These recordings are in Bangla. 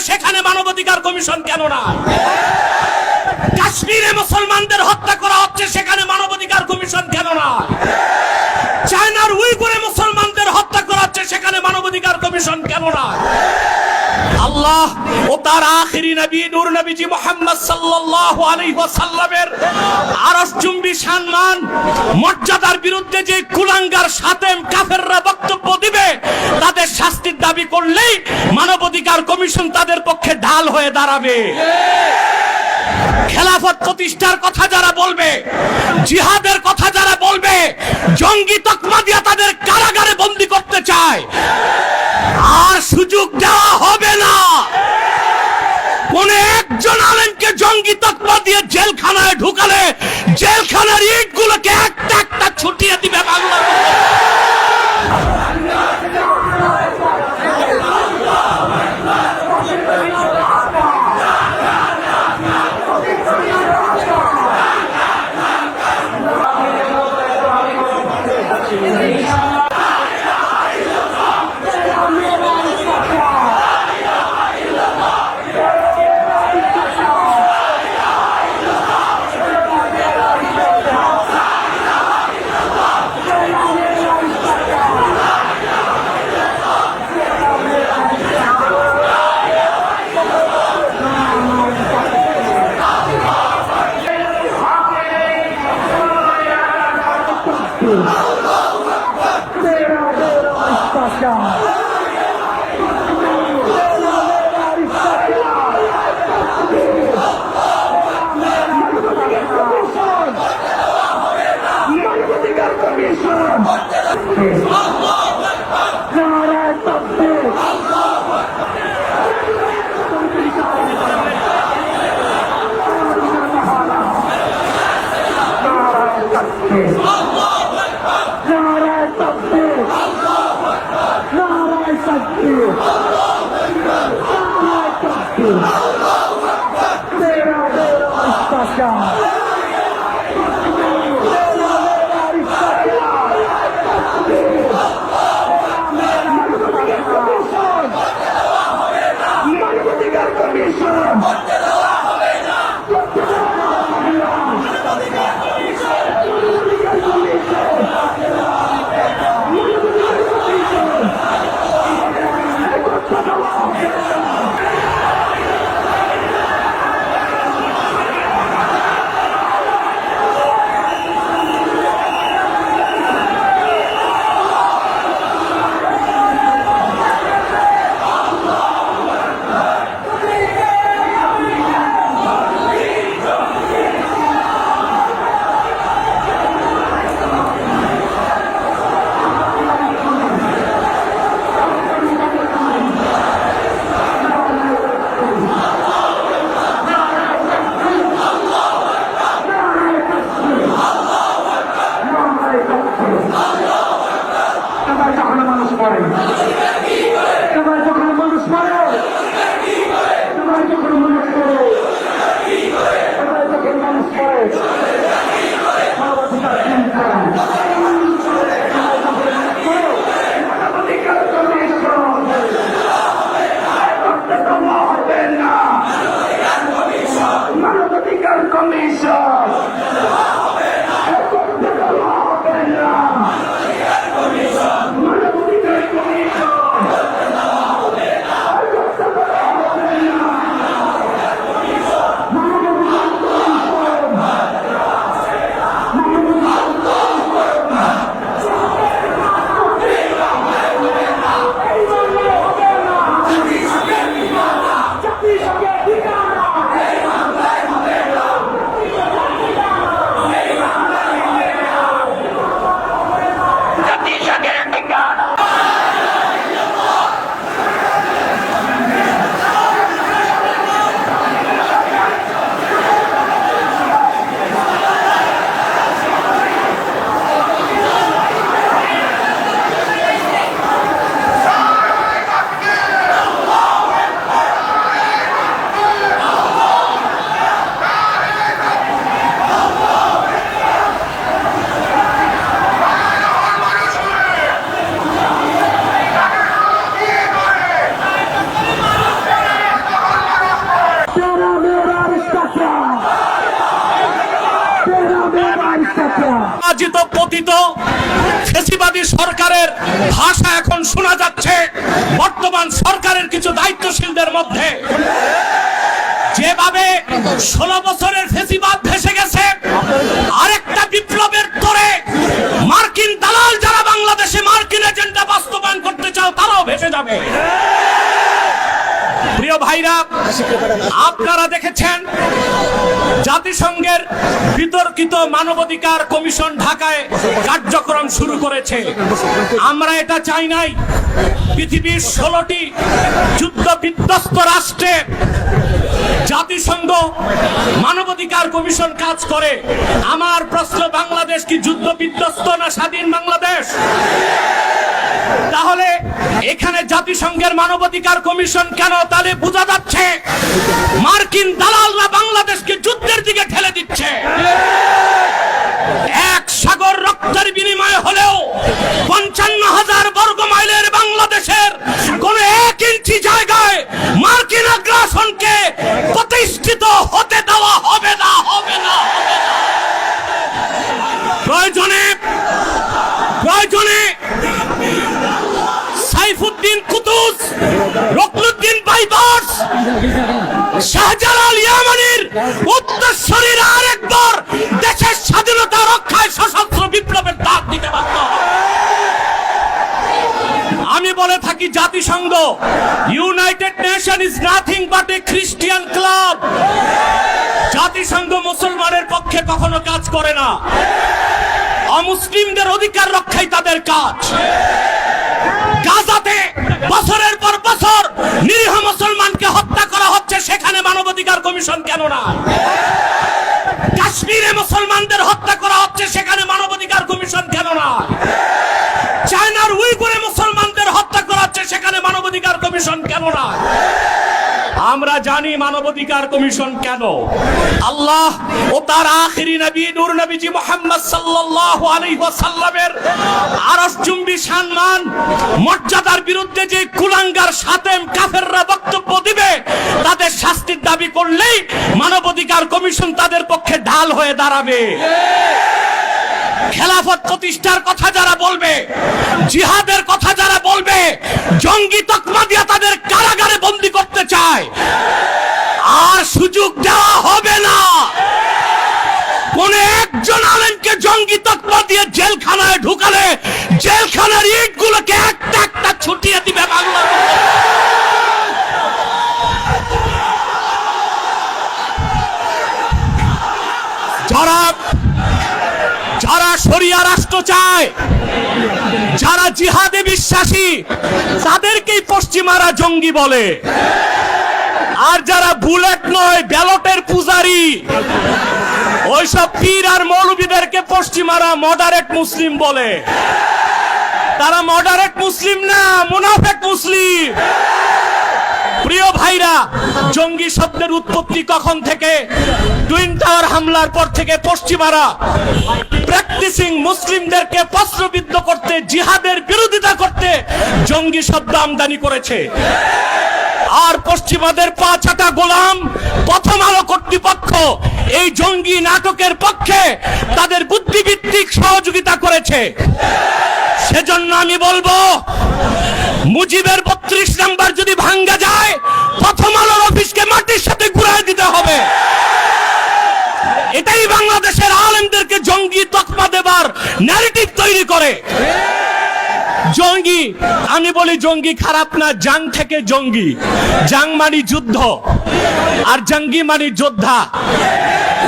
সেখানে মানবাধিকার কমিশন কেন নাই? কাশ্মীরে মুসলমানদের হত্যা করা হচ্ছে, সেখানে মানবাধিকার কমিশন কেন নাই? চায়নার উইগুরে মুসলমানদের হত্যা করা হচ্ছে, সেখানে মানবাধিকার কমিশন কেন নাই? আল্লাহ ও তার আখিরি নবী নূর নবীজি মুহাম্মদ সাল্লাল্লাহু আলাইহি ওয়াসাল্লামের আরশচুম্বী সম্মান মর্যাদার বিরুদ্ধে যে কুলাঙ্গার শাতেম কাফেররা বক্তব্য দিবে, তাদের শাস্তির দাবি করলেই মানবাধিকার কমিশন তাদের পক্ষে ঢাল হয়ে দাঁড়াবে। খেলাফত প্রতিষ্ঠার কথা যারা বলবে, জিহাদের কথা যারা বলবে, জঙ্গি তকমা দিয়া তাদের কারাগারে বন্দী করতে চায়, আর সুযোগ দেওয়া হবে না। কোন একজন আলেমকে জঙ্গি তকমা দিয়ে জেলখানায় ঢুকালে জেলখানার ইটগুলোকে একটা একটা ছুটিয়ে দিবে বাংলা। Commission! পরাজিত পতিত ফ্যাসিবাদী সরকারের ভাষা এখন শোনা যাচ্ছে বর্তমান সরকারের কিছু দায়িত্বশীলদের মধ্যে। যেভাবে 16 বছরের ফ্যাসিবাদ ভেসে গেছে, আরেকটা বিপ্লবের তোরে মার্কিন দালাল যারা বাংলাদেশে মার্কিন এজেন্ডা বাস্তবায়ন করতে চাও তারাও ভেসে যাবে। প্রিয় ভাইরা, আপনারা দেখেছেন জাতিসংঘের বিতর্কিত মানবাধিকার কমিশন ঢাকায় কার্যক্রম শুরু করেছে। আমরা এটা চাই নাই। পৃথিবীর 16টি যুদ্ধ বিধ্বস্ত রাষ্ট্রে জাতিসংঘ মানবাধিকার কমিশন কাজ করে। আমার প্রশ্ন, বাংলাদেশ কি যুদ্ধ বিধ্বস্ত না স্বাধীন বাংলাদেশ? তাহলে এখানে জাতিসংঘের মানবাধিকার কমিশন কেন? তাহলে বোঝা যাচ্ছে মার্কিন দালালরা বাংলাদেশকে যুদ্ধের দিকে ঠেলে দিচ্ছে। এক সাগর রক্তের বিনিময়ে হলেও 55,000 বর্গ মাইলের বাংলাদেশের কোন 1 ইঞ্চি জায়গায় মার্কিন আগ্রাসনকে প্রতিষ্ঠিত হতে দেওয়া হবে না, হবে না, হবে না। প্রয়োজনে সাইফুদ্দিন কুতুস, রুকনুদ্দিন বাইবার্স, শাহজালাল ইয়ামানির উত্তরসূরির আরেকবার দেশের স্বাধীনতা রক্ষায় সশস্ত্র বিপ্লবের ডাক দিতে বাধ্য। আমি বলে থাকি জাতিসংঘ, United nation is nothing but A Christian club. জাতিসংঘ মুসলমানের পক্ষে কখনো কাজ করে না, অমুসলিমদের অধিকার রক্ষাই তাদের কাজ। গাজাতে বছরের পর বছর নিরীহ মুসলমানকে হত্যা করা হচ্ছে, সেখানে মানবাধিকার কমিশন কেন না? কাশ্মীরে মুসলমানদের হত্যা করা হচ্ছে, সেখানে মানবাধিকার কমিশন কেন না? চায়নার উইগুরে মুসলমানদের হত্যা করা হচ্ছে, সেখানে মানবাধিকার কমিশন কেন না? আমরা জানি মানবাধিকার কমিশন কেন। আল্লাহ ও তার আখিরি নবী নূর নবীজি মুহাম্মদ সাল্লাল্লাহু আলাইহি ওয়াসাল্লামের আরশচুম্বী সম্মান মর্যাদার বিরুদ্ধে যে কুলাঙ্গার শাতেম কাফেররা বক্তব্য দিবে, তাদের শাস্তির দাবি করলেই মানবাধিকার কমিশন তাদের পক্ষে ঢাল হয়ে দাঁড়াবে। খেলাফত প্রতিষ্ঠার কথা যারা বলবে, জিহাদের কথা যারা বলবে, জঙ্গি তকমা দিয়ে তাদের কারাগারে বন্দী করতে চায়, আর সুযোগ দেওয়া হবে না। কোন একজন আলেমকে জঙ্গি তকমা দিয়ে জেলখানায় ঢুকালে জেলখানার ইটগুলোকে একটা একটা ছুটিয়ে দিবে বাংলা। যারা শরিয়া রাষ্ট্র চায়, যারা জিহাদে বিশ্বাসী, তাদেরকেই পশ্চিমারা জঙ্গি বলে। আর যারা বুলেট নয়, ব্যালটের পূজারি, ওইসব পীর আর মৌলবীদেরকে পশ্চিমারা মডারেট মুসলিম বলে। তারা মডারেট মুসলিম না, মুনাফেক মুসলিম। প্রিয় ভাইরা, জঙ্গি শব্দের উৎপত্তি কখন থেকে? টুইন টাওয়ার হামলার পর থেকে পশ্চিমারা প্র্যাকটিসিং মুসলিমদেরকে প্রশ্নবিদ্ধ করতে, জিহাদের বিরোধিতা করতে জঙ্গি শব্দ আমদানি করেছে। আর পশ্চিমাদের পা চাটা গোলাম প্রথম আলো কর্তৃপক্ষ এই জঙ্গি নাটকের পক্ষে তাদের বুদ্ধিভিত্তিক সহযোগিতা করেছে। সেজন্য আমি বলবো, মুজিবের 32 নাম্বার যদি ভাঙ্গা যায়, প্রথম আলোর অফিসকে মাটির সাথে ঘুরায় দিতে হবে। এটাই বাংলাদেশের আলেমদেরকে জঙ্গি তকমা দেবার ন্যারেটিভ তৈরি করে। জঙ্গি, আমি বলি জঙ্গি খারাপ না, জাং থেকে জঙ্গি। জাং মানে যুদ্ধ, আর জঙ্গি মানে যোদ্ধা।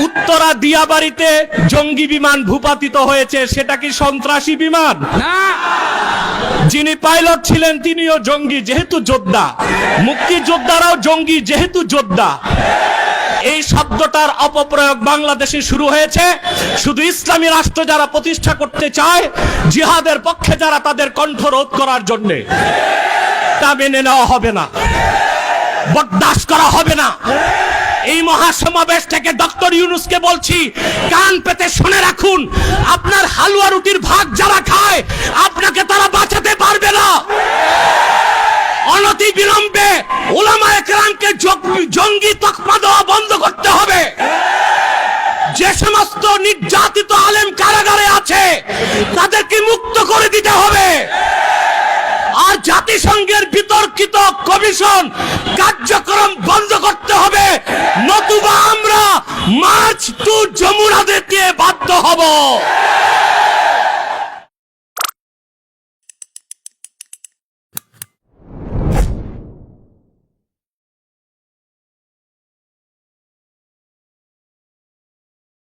উত্তরা দিয়াবাড়িতে জঙ্গি বিমান ভূপাতিত হয়েছে, সেটা কি সন্ত্রাসী বিমান? না। যিনি পাইলট ছিলেন তিনিও জঙ্গি, যেহেতু যোদ্ধা। মুক্তিযোদ্ধারাও জঙ্গি, যেহেতু যোদ্ধা। এই শব্দটার অপপ্রয়োগ বাংলাদেশে শুরু হয়েছে শুধু ইসলামী রাষ্ট্র যারা প্রতিষ্ঠা করতে চায়, জিহাদের পক্ষে যারা, তাদের কণ্ঠ রোধ করার জন্য। তা মেনে নেওয়া হবে না, বরদাস্ত করা হবে না। এই মহাসমাবেশ থেকে ডক্টর ইউনূসকে বলছি, কান পেতে শুনে রাখুন, আপনার হালুয়া রুটির ভাগ যারা খায়, আপনাকে তারা বাঁচাতে পারবে না। অনতি বিলম্বে উলামায়ে কেরামকে জঙ্গি তকমা দেওয়া বন্ধ করতে হবে। যে সমস্ত নির্যাতিত আলেম কারাগারে আছে তাদেরকে মুক্ত করে দিতে হবে। আর জাতিসংঘের বিতর্কিত কমিশন কার্যক্রম বন্ধ করতে হবে, নতুবা আমরা মার্চ টু যমুনা দিতে বাধ্য হব।